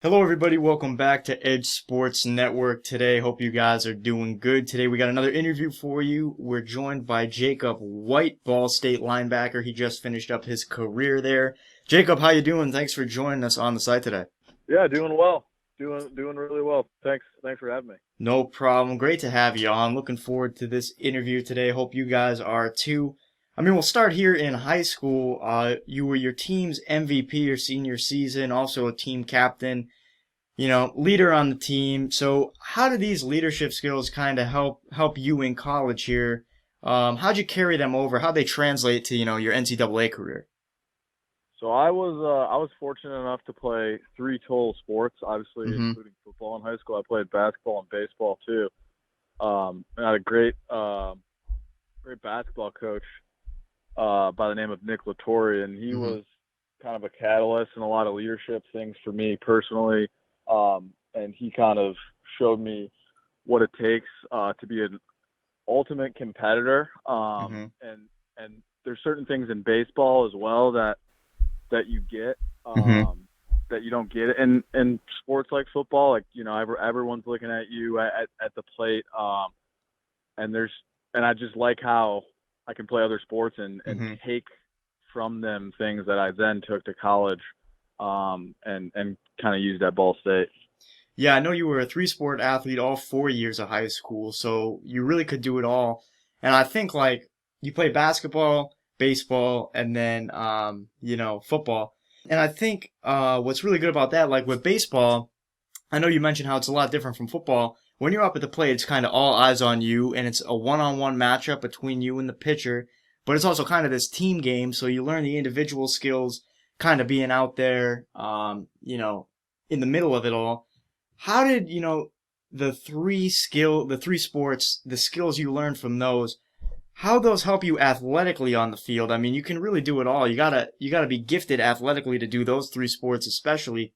Hello, everybody. Welcome back to Edge Sports Network today. Hope you guys are doing good. Today, we got another interview for you. We're joined by Jacob White, Ball State linebacker. He just finished up his career there. Jacob, how you doing? Thanks for joining us on the site today. Yeah, doing well. Doing really well. Thanks for having me. No problem. Great to have you on. Looking forward to this interview today. Hope you guys are too. We'll start here in high school. You were your team's MVP your senior season, also a team captain, leader on the team. So how do these leadership skills kind of help you in college here? How'd you carry them over? How'd they translate to, your NCAA career? So I was fortunate enough to play three total sports, obviously Mm-hmm. including football in high school. I played basketball and baseball too. And I had a great basketball coach by the name of Nick Latore, and he Mm-hmm. was kind of a catalyst in a lot of leadership things for me personally. And he kind of showed me what it takes to be an ultimate competitor. Mm-hmm. And there's certain things in baseball as well that you get Mm-hmm. that you don't get in sports like football. Like everyone's looking at you at the plate, and there's and I just like how I can play other sports and Mm-hmm. take from them things that I then took to college, and kind of used at Ball State. Yeah, I know you were a three-sport athlete all 4 years of high school, so you really could do it all. And I think like you play basketball, baseball, and then football. And I think what's really good about that, like with baseball, I know you mentioned how it's a lot different from football. When you're up at the plate, it's kind of all eyes on you, and it's a one-on-one matchup between you and the pitcher. But it's also kind of this team game, so you learn the individual skills, kind of being out there, in the middle of it all. How did, the three sports, the skills you learned from those, how those help you athletically on the field? I mean, you can really do it all. You gotta be gifted athletically to do those three sports, especially.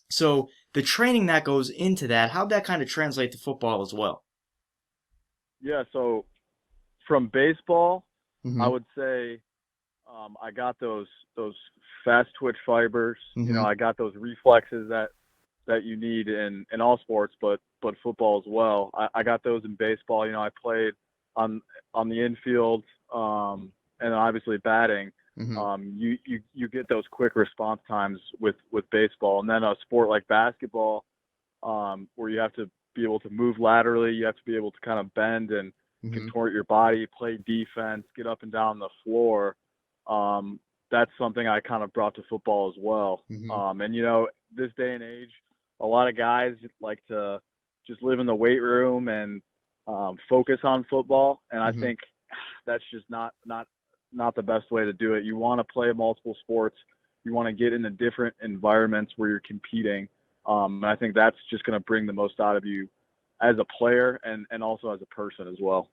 So the training that goes into that, how'd that kind of translate to football as well? Yeah, so from baseball, I Mm-hmm. would say I got those fast twitch fibers. Mm-hmm. I got those reflexes that you need in all sports, but football as well. I got those in baseball. I played on on the infield, and obviously batting. Mm-hmm. You get those quick response times with baseball, and then a sport like basketball, where you have to be able to move laterally, you have to be able to kind of bend and Mm-hmm. contort your body, play defense, get up and down the floor. That's something I kind of brought to football as well. Mm-hmm. And this day and age, a lot of guys like to just live in the weight room and focus on football, and I Mm-hmm. think that's just not the best way to do it. You want to play multiple sports. You want to get into different environments where you're competing. And I think that's just going to bring the most out of you as a player and also as a person as well.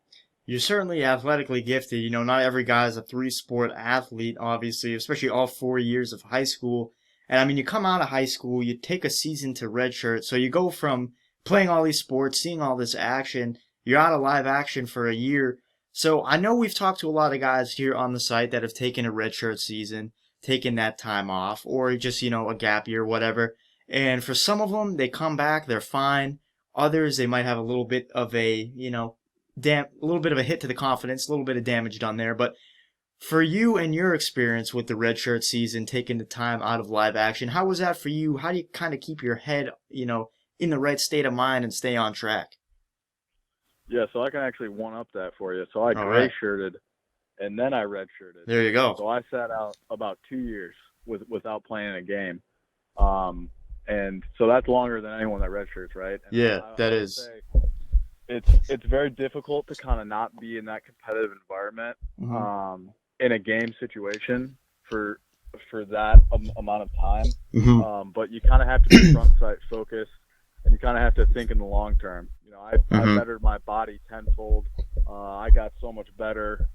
You're certainly athletically gifted. Not every guy is a three-sport athlete, obviously, especially all 4 years of high school. And I mean, you come out of high school, you take a season to redshirt, so you go from playing all these sports, seeing all this action, you're out of live action for a year. So I know we've talked to a lot of guys here on the site that have taken a redshirt season, taken that time off, or just, a gap year, whatever. And for some of them, they come back, they're fine. Others, they might have a little bit of a little bit of a hit to the confidence, a little bit of damage done there. But for you and your experience with the redshirt season, taking the time out of live action, how was that for you? How do you kind of keep your head, in the right state of mind and stay on track? Yeah, so I can actually one up that for you. So I All gray right, shirted and then I redshirted. there you go. So I sat out about 2 years without playing a game. Um, and so that's longer than anyone that redshirts, right? And Yeah, I that would is. say it's very difficult to kind of not be in that competitive environment, Mhm. um, in a game situation for that amount of time. Mhm. But you kind of have to be front sight focused, and you kind of have to think in the long term. I Mhm. bettered my body tenfold. I got so much better,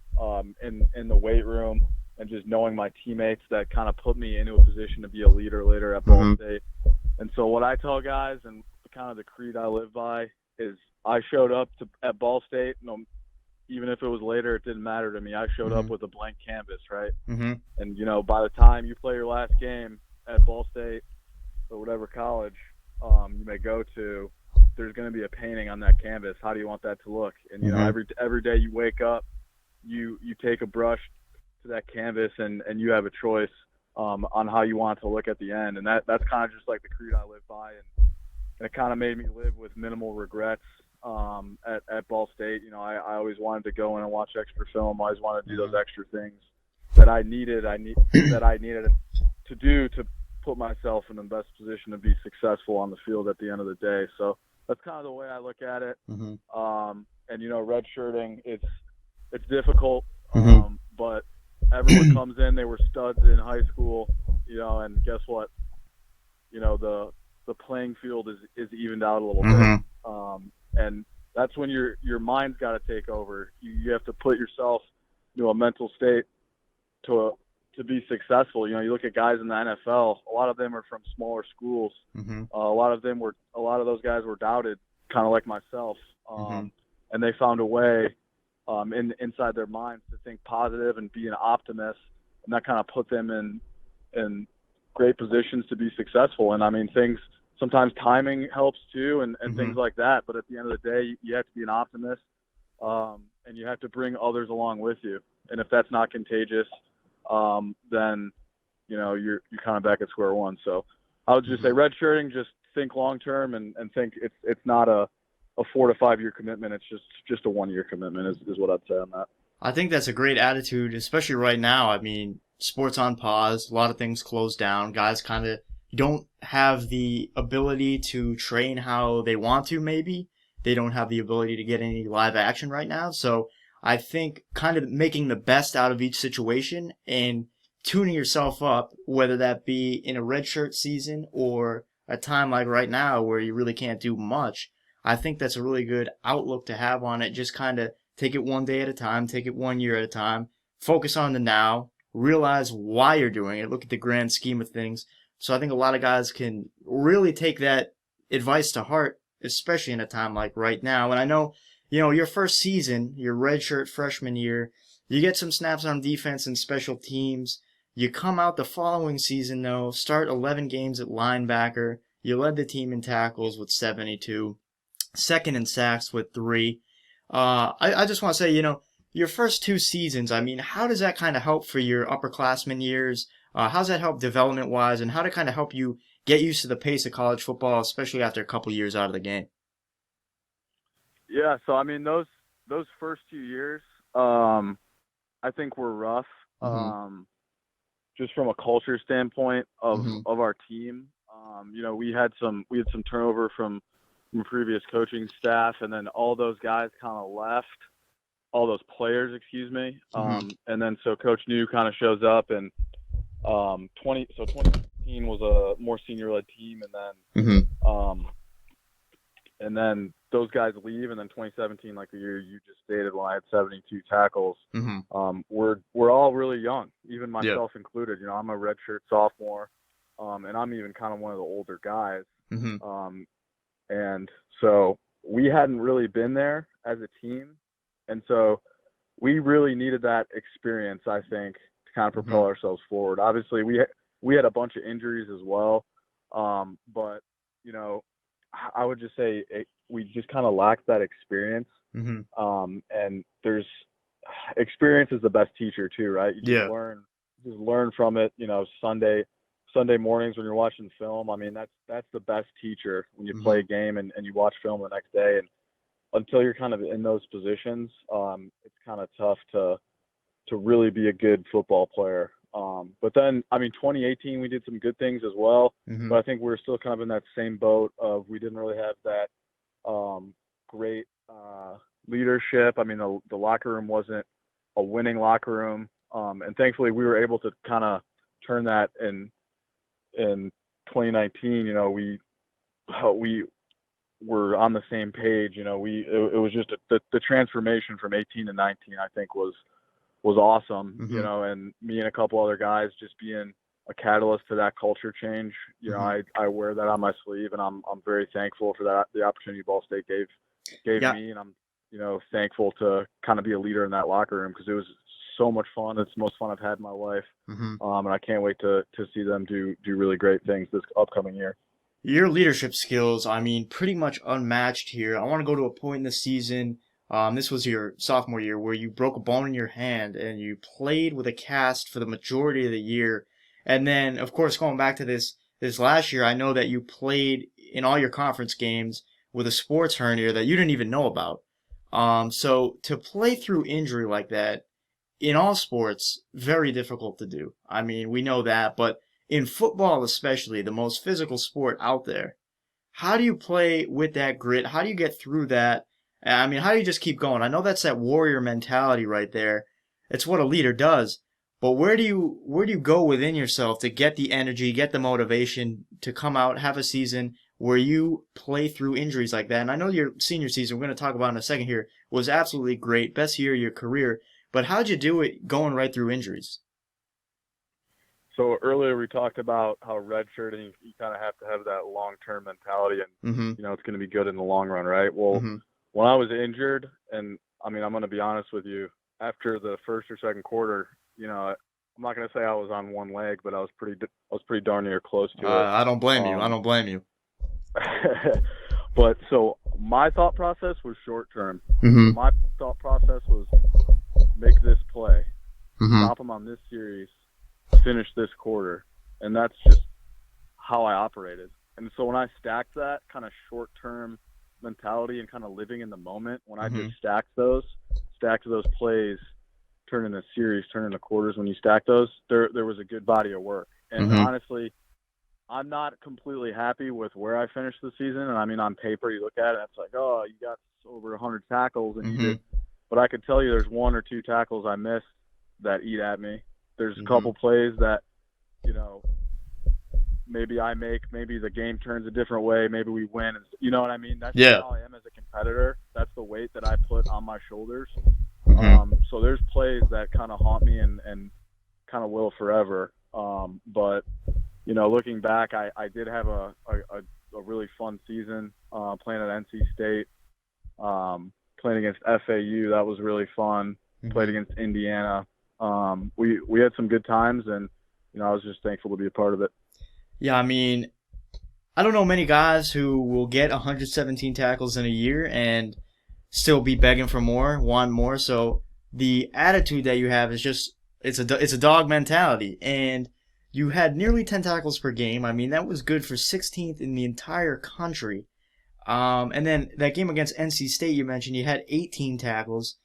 in the weight room, and just knowing my teammates that kind of put me into a position to be a leader later at Ball Mhm. State. And so what I tell guys, and kind of the creed I live by, is I showed up at Ball State. Even if it was later, it didn't matter to me. I showed up Mhm. with a blank canvas, right? Mhm. And by the time you play your last game at Ball State or whatever college, you may go to, there's going to be a painting on that canvas. How do you want that to look? And Mm-hmm. every day you wake up, you take a brush to that canvas, and you have a choice on how you want it to look at the end. And that's kind of just like the creed I live by, and it kind of made me live with minimal regrets at Ball State. I always wanted to go in and watch extra film. I always wanted to do those extra things that I needed to do to put myself in the best position to be successful on the field at the end of the day. So that's kind of the way I look at it. Mm-hmm. And redshirting, it's difficult, Mm-hmm. but everyone comes in. They were studs in high school, and guess what? The playing field is evened out a little bit, Mm-hmm. and that's when your mind's got to take over. You have to put yourself into a mental state to be successful. You look at guys in the NFL. A lot of them are from smaller schools. Mm-hmm. A lot of those guys were doubted, kind of like myself, Mm-hmm. and they found a way inside their minds to think positive and be an optimist, and that kind of put them in great positions to be successful. And I mean, sometimes timing helps too, and Mm-hmm. things like that. But at the end of the day, you have to be an optimist, and you have to bring others along with you. And if that's not contagious, then you're kind of back at square one. So I would just say redshirting, just think long term, and think it's not a 4 to 5 year commitment. It's just a 1 year commitment is what I'd say on that. I think that's a great attitude, especially right now. I mean, sports on pause, a lot of things closed down. Guys kind of don't have the ability to train how they want to, maybe. They don't have the ability to get any live action right now. So I think kind of making the best out of each situation and tuning yourself up, whether that be in a redshirt season or a time like right now where you really can't do much. I think that's a really good outlook to have on it. Just kind of take it one day at a time, take it 1 year at a time, focus on the now, realize why you're doing it, look at the grand scheme of things. So I think a lot of guys can really take that advice to heart, especially in a time like right now. And I know, your first season, your redshirt freshman year, you get some snaps on defense and special teams. You come out the following season, though, start 11 games at linebacker. You led the team in tackles with 72, second in sacks with 3. I just want to say, your first 2 seasons, I mean, how does that kind of help for your upperclassmen years? How's that help development wise, and how to kind of help you get used to the pace of college football, especially after a couple years out of the game? Yeah, so I mean those first 2 years, I think were rough. Mm-hmm. Just from a culture standpoint of Mm-hmm. our team. We had some turnover from previous coaching staff, and then all those guys kind of left. All those players, excuse me. Mm-hmm. And then so Coach New kind of shows up, and 2016 was a more senior led team, Mm-hmm. and then those guys leave, and then 2017, like the year you just stated, when I had 72 tackles, Mm-hmm. we're all really young, even Yep. myself included. I'm a redshirt sophomore, and I'm even kind of one of the older guys. Mm-hmm. And so we hadn't really been there as a team, and so we really needed that experience, I think, to kind of Mm-hmm. propel ourselves forward. Obviously, we had a bunch of injuries as well, but I would just say we just kind of lacked that experience. Mm-hmm. And there's experience is the best teacher too, right? You Yeah. just learn from it. Sunday mornings when you're watching film. I mean, that's the best teacher when you play a game and you watch film the next day. And until you're kind of in those positions, it's kind of tough to really be a good football player. But then, I mean, 2018, we did some good things as well. Mm-hmm. But I think we're still kind of in that same boat of we didn't really have that great leadership. I mean, the locker room wasn't a winning locker room. And thankfully, we were able to kind of turn that in 2019. We were on the same page. It was just the transformation from 18 to 19, I think, was awesome. Mm-hmm. And me and a couple other guys just being a catalyst to that culture change. I wear that on my sleeve, and I'm very thankful for that, the opportunity Ball State gave Yeah. me, and I'm thankful to kind of be a leader in that locker room, because it was so much fun. It's the most fun I've had in my life. Mm-hmm. And I can't wait to see them do really great things this upcoming year. Your leadership skills, I mean, pretty much unmatched here. I want to go to a point in the season. This was your sophomore year where you broke a bone in your hand and you played with a cast for the majority of the year. And then, of course, going back to this last year, I know that you played in all your conference games with a sports hernia that you didn't even know about. So to play through injury like that in all sports, very difficult to do. I mean, we know that, but in football especially, the most physical sport out there, how do you play with that grit? How do you get through that? I mean, how do you just keep going? I know that's that warrior mentality right there. It's what a leader does. But where do you go within yourself to get the energy, get the motivation to come out, have a season where you play through injuries like that? And I know your senior season, we're going to talk about in a second here, was absolutely great, best year of your career. But how'd you do it going right through injuries? So earlier we talked about how redshirting, you kind of have to have that long-term mentality, and Mm-hmm. it's going to be good in the long run, right? Well, Mm-hmm. when I was injured, and I mean, I'm going to be honest with you, after the first or second quarter, I'm not going to say I was on one leg, but I was pretty darn near close to it. I don't blame you. I Um, don't blame you. but so my thought process was short term. So Mm-hmm. my thought process was make this play, Mm-hmm. stop them on this series, finish this quarter, and that's just how I operated. And so when I stacked that kind of short term mentality and kind of living in the moment, when I Mm-hmm. just stacked those plays, turn into series, turn into quarters, when you stack those, there was a good body of work. And Mm-hmm. honestly, I'm not completely happy with where I finished the season. And I mean, on paper, you look at it, and it's like, oh, you got over 100 tackles, and you Mm-hmm. did. But I could tell you, there's one or two tackles I missed that eat at me. There's a Mm-hmm. couple plays that, you know, maybe I make, maybe the game turns a different way, maybe we win. You know what I mean? That's just Yeah. how I am as a competitor. That's the weight that I put on my shoulders. Mm-hmm. So there's plays that kind of haunt me and kind of will forever. But looking back, I did have a really fun season playing at NC State, playing against FAU. That was really fun. Played Mm-hmm. against Indiana. We had some good times, and I was just thankful to be a part of it. Yeah, I mean, I don't know many guys who will get 117 tackles in a year and still be begging for more, want more. So the attitude that you have is just it's a dog mentality, and you had nearly 10 tackles per game. I mean, that was good for 16th in the entire country. And then that game against NC State you mentioned, you had 18 tackles.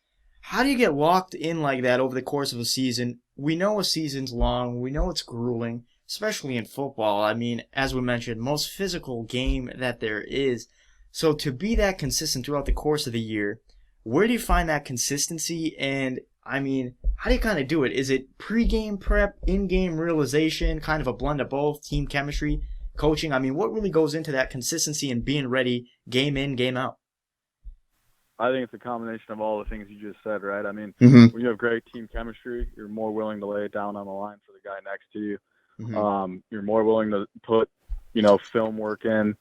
How do you get locked in like that over the course of a season? We know a season's long. We know it's grueling, especially in football. I mean, as we mentioned, most physical game that there is. So to be that consistent throughout the course of the year, where do you find that consistency? And I mean, how do you kind of do it? Is it pre-game prep, in-game realization, kind of a blend of both, team chemistry, coaching? I mean, what really goes into that consistency and being ready game in, game out? I think it's a combination of all the things you just said, right? I mean, Mm-hmm. when you have great team chemistry, you're more willing to lay it down on the line for the guy next to you. Mm-hmm. You're more willing to put, film work in.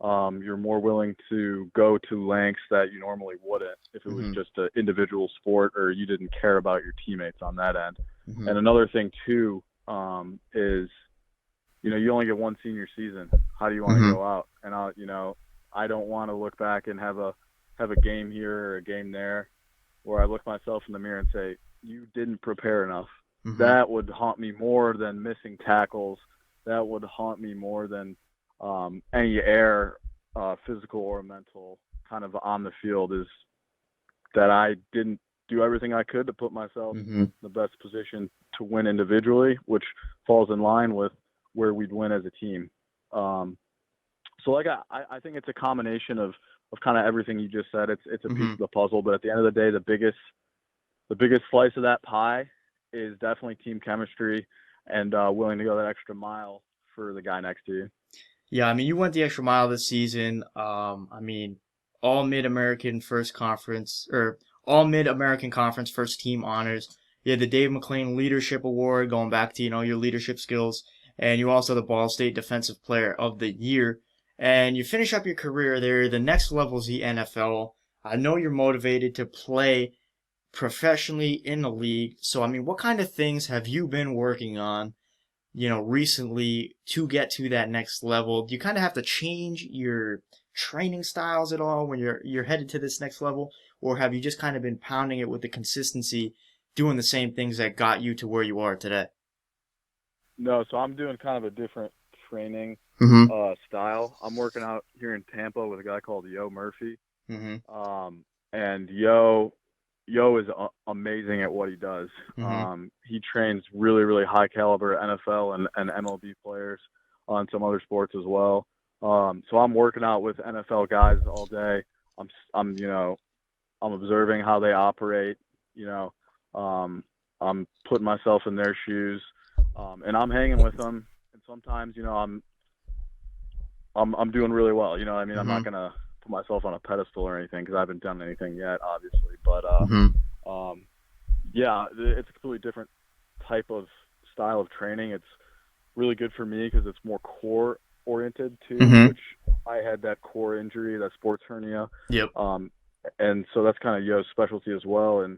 You're more willing to go to lengths that you normally wouldn't if it was Mm-hmm. just an individual sport or you didn't care about your teammates on that end. Mm-hmm. And another thing too is, you only get one senior season. How do you want to Mm-hmm. go out? And I don't want to look back and have a game here or a game there where I look myself in the mirror and say, you didn't prepare enough. Mm-hmm. That would haunt me more than missing tackles. That would haunt me more than any error, physical or mental, kind of on the field, is that I didn't do everything I could to put myself Mm-hmm. in the best position to win individually, which falls in line with where we'd win as a team. So like I think it's a combination of kind of everything you just said. It's a piece Mm-hmm. of the puzzle, but at the end of the day, the biggest slice of that pie is definitely team chemistry and willing to go that extra mile for the guy next to you. Yeah, I mean, you went the extra mile this season. I mean, all Mid-American first conference or all Mid-American Conference first team honors. You had the Dave McClain Leadership Award, going back to your leadership skills, and you also the Ball State Defensive Player of the Year. And you finish up your career there. The next level is the NFL. I know you're motivated to play professionally in the league. So, I mean, what kind of things have you been working on recently to get to that next level? Do you kind of have to change your training styles at all when you're headed to this next level, or have you just kind of been pounding it with the consistency, doing the same things that got you to where you are today? No, so I'm doing kind of a different training Mm-hmm. style. I'm working out here in Tampa with a guy called Yo Murphy. Mm-hmm. And Yo is amazing at what he does. Mm-hmm. He trains really, really high caliber NFL and MLB players on some other sports as well. So I'm working out with NFL guys all day. I'm I'm observing how they operate. You know, I'm putting myself in their shoes, and I'm hanging with them. And sometimes, I'm doing really well. I mean, I'm not Mm-hmm. gonna put myself on a pedestal or anything because I haven't done anything yet, obviously. But Mm-hmm. um, yeah, it's a completely different type of style of training. It's really good for me because it's more core oriented too, Mm-hmm. which I had that core injury, that sports hernia, Yep. um, and so that's kind of Yo's specialty as well. And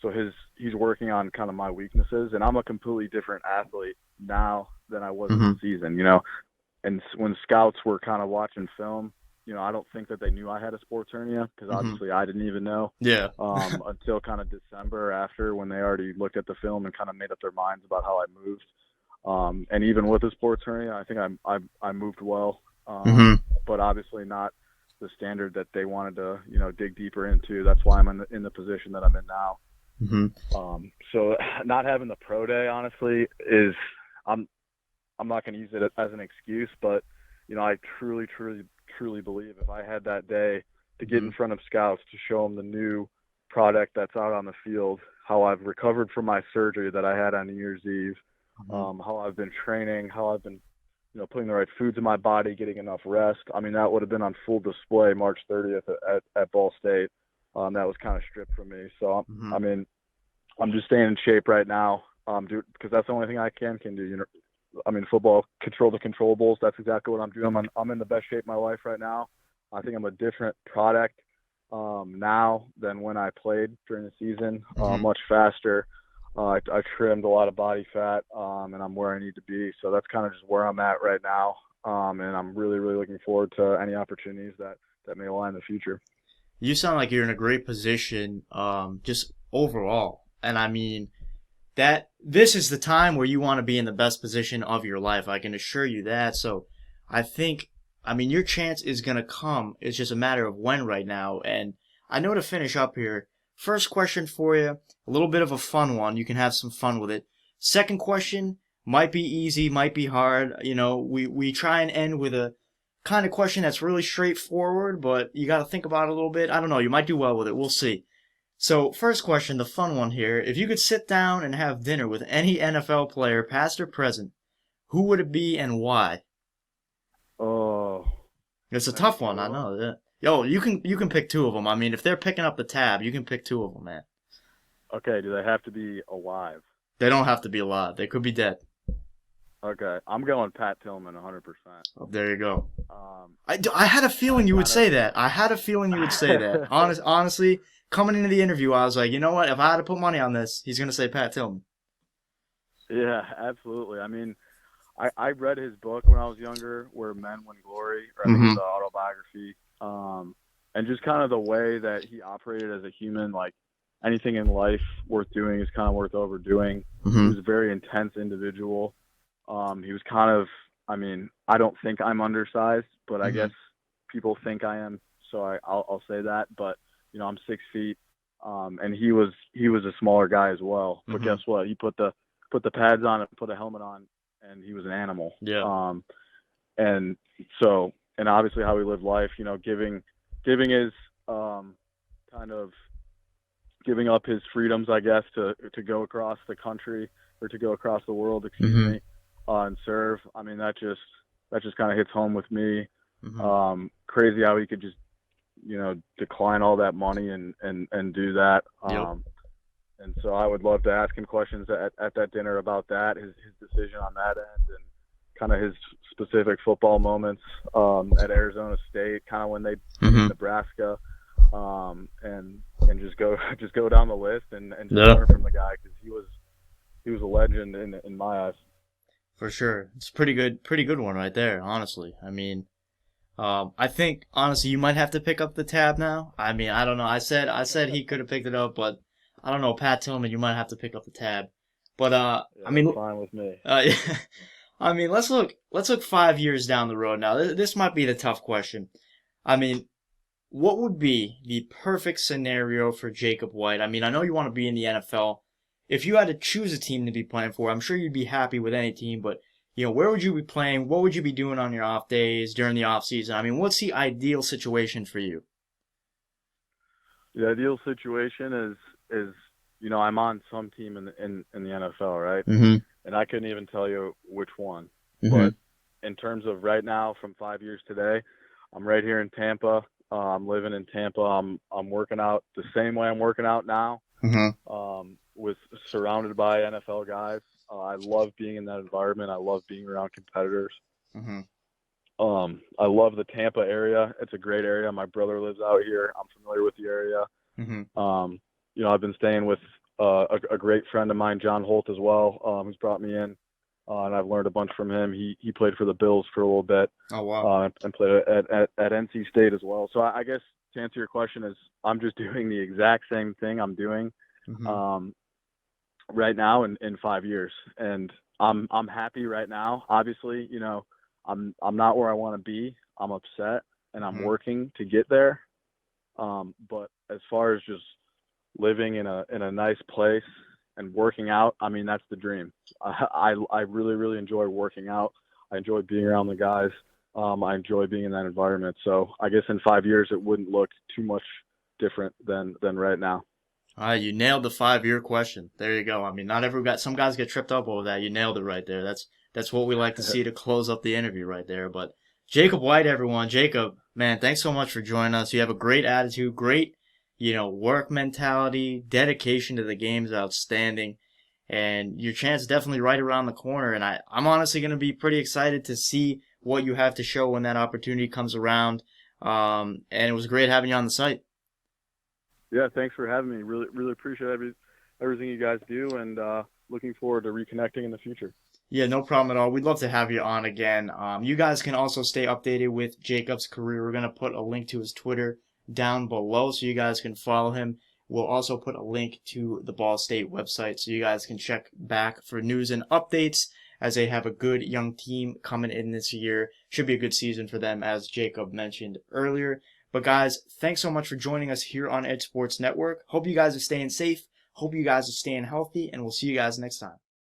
so he's working on kind of my weaknesses, and I'm a completely different athlete now than I was in the Mm-hmm. season. And when scouts were kind of watching film, I don't think that they knew I had a sports hernia because Mm-hmm. obviously I didn't even know Yeah. until kind of December after when they already looked at the film and kind of made up their minds about how I moved. And even with the sports hernia, I think I moved well, Mm-hmm. but obviously not the standard that they wanted to dig deeper into. That's why I'm in the position that I'm in now. Mm-hmm. So not having the pro day honestly is I'm I'm not going to use it as an excuse, but I truly, truly, truly believe if I had that day to get Mm-hmm. in front of scouts to show them the new product that's out on the field, how I've recovered from my surgery that I had on New Year's Eve, Mm-hmm. how I've been training, how I've been, putting the right foods in my body, getting enough rest. I mean, that would have been on full display March 30th at Ball State. That was kind of stripped from me. So, Mm-hmm. I mean, I'm just staying in shape right now, because that's the only thing I can do. I mean, football, control the controllables. That's exactly what I'm doing. I'm in the best shape of my life right now. I think I'm a different product now than when I played during the season. Mm-hmm. Much faster. I trimmed a lot of body fat, and I'm where I need to be. So that's kind of just where I'm at right now. And I'm really, really looking forward to any opportunities that may lie in the future. You sound like you're in a great position, just overall. And I mean, that this is the time where you want to be in the best position of your life. I can assure you that. So I think, I mean, your chance is going to come. It's just a matter of when right now. And I know to finish up here, first question for you, a little bit of a fun one. You can have some fun with it. Second question might be easy, might be hard. We try and end with a kind of question that's really straightforward, but you got to think about it a little bit. I don't know. You might do well with it. We'll see. So, first question, the fun one here. If you could sit down and have dinner with any NFL player, past or present, who would it be and why? Oh, It's a maybe tough one, two I of them. know. Yeah. Yo, you can pick two of them. I mean, if they're picking up the tab, you can pick two of them, man. Okay, do they have to be alive? They don't have to be alive. They could be dead. Okay, I'm going Pat Tillman 100%. Oh, there you go. Um, I had a I feeling you would gotta. say that. I had a feeling you would say that. Honestly, coming into the interview, I was like, you know what? If I had to put money on this, he's gonna say Pat Tillman. Yeah, absolutely. I mean, I read his book when I was younger, Where Men Win Glory, or I think it's Mm-hmm. an autobiography. And just kind of the way that he operated as a human, like anything in life worth doing is kind of worth overdoing. He Mm-hmm. was a very intense individual. He was kind of, I mean, I don't think I'm undersized, but I Mm-hmm. guess people think I am, so I'll say that. But I'm 6 feet, and he was a smaller guy as well. But Mm-hmm. guess what? He put the pads on and put a helmet on, and he was an animal. Yeah. And so, and obviously how he lived life, giving his kind of giving up his freedoms, I guess, to go across the country or to go across the world, excuse Mm-hmm. me, and serve. I mean, that just kind of hits home with me. Mm-hmm. Crazy how he could just decline all that money and do that. Yep. And so I would love to ask him questions at that dinner about that, his decision on that end, and kind of his specific football moments at Arizona State, kind of when they beat Mm-hmm. Nebraska, and just go down the list and just Yeah. learn from the guy because he was a legend in my eyes. For sure. It's a pretty good one right there, honestly. I mean, I think honestly you might have to pick up the tab now. I mean, I don't know. I said he could have picked it up, but I don't know. Pat Tillman, you might have to pick up the tab. But I Yeah, that's mean, fine with me. yeah, I mean, let's look 5 years down the road now. This might be the tough question. I mean, what would be the perfect scenario for Jacob White? I mean, I know you want to be in the NFL. If you had to choose a team to be playing for, I'm sure you'd be happy with any team, but where would you be playing? What would you be doing on your off days during the off season? I mean, what's the ideal situation for you? The ideal situation is I'm on some team in the NFL, right? Mm-hmm. And I couldn't even tell you which one. Mm-hmm. But in terms of right now, from 5 years today, I'm right here in Tampa. I'm living in Tampa. I'm working out the same way I'm working out now. Mm-hmm. With surrounded by NFL guys. I love being in that environment. I love being around competitors. Mm-hmm. I love the Tampa area. It's a great area. My brother lives out here. I'm familiar with the area. Mm-hmm. I've been staying with a great friend of mine, John Holt, as well, who's brought me in, and I've learned a bunch from him. He played for the Bills for a little bit, Oh wow. and played at NC State as well. So I guess to answer your question is I'm just doing the exact same thing I'm doing Mm-hmm. um, right now in 5 years, and I'm happy right now. Obviously, I'm not where I want to be. I'm upset, and I'm Mm-hmm. working to get there. But as far as just living in a nice place and working out, I mean that's the dream. I really really enjoy working out. I enjoy being around the guys. I enjoy being in that environment. So I guess in 5 years it wouldn't look too much different than right now. All right, you nailed the 5 year question. There you go. I mean, not every guy. Some guys get tripped up over that. You nailed it right there. That's what we like to see to close up the interview right there. But Jacob White, everyone, Jacob, man, thanks so much for joining us. You have a great attitude, great, work mentality, dedication to the game is outstanding, and your chance is definitely right around the corner. And I'm honestly going to be pretty excited to see what you have to show when that opportunity comes around. And it was great having you on the site. Yeah, thanks for having me. Really really appreciate everything you guys do, and looking forward to reconnecting in the future. Yeah, no problem at all. We'd love to have you on again. You guys can also stay updated with Jacob's career. We're going to put a link to his Twitter down below so you guys can follow him. We'll also put a link to the Ball State website so you guys can check back for news and updates as they have a good young team coming in this year. Should be a good season for them, as Jacob mentioned earlier. But guys, thanks so much for joining us here on Edge Sports Network. Hope you guys are staying safe. Hope you guys are staying healthy, and we'll see you guys next time.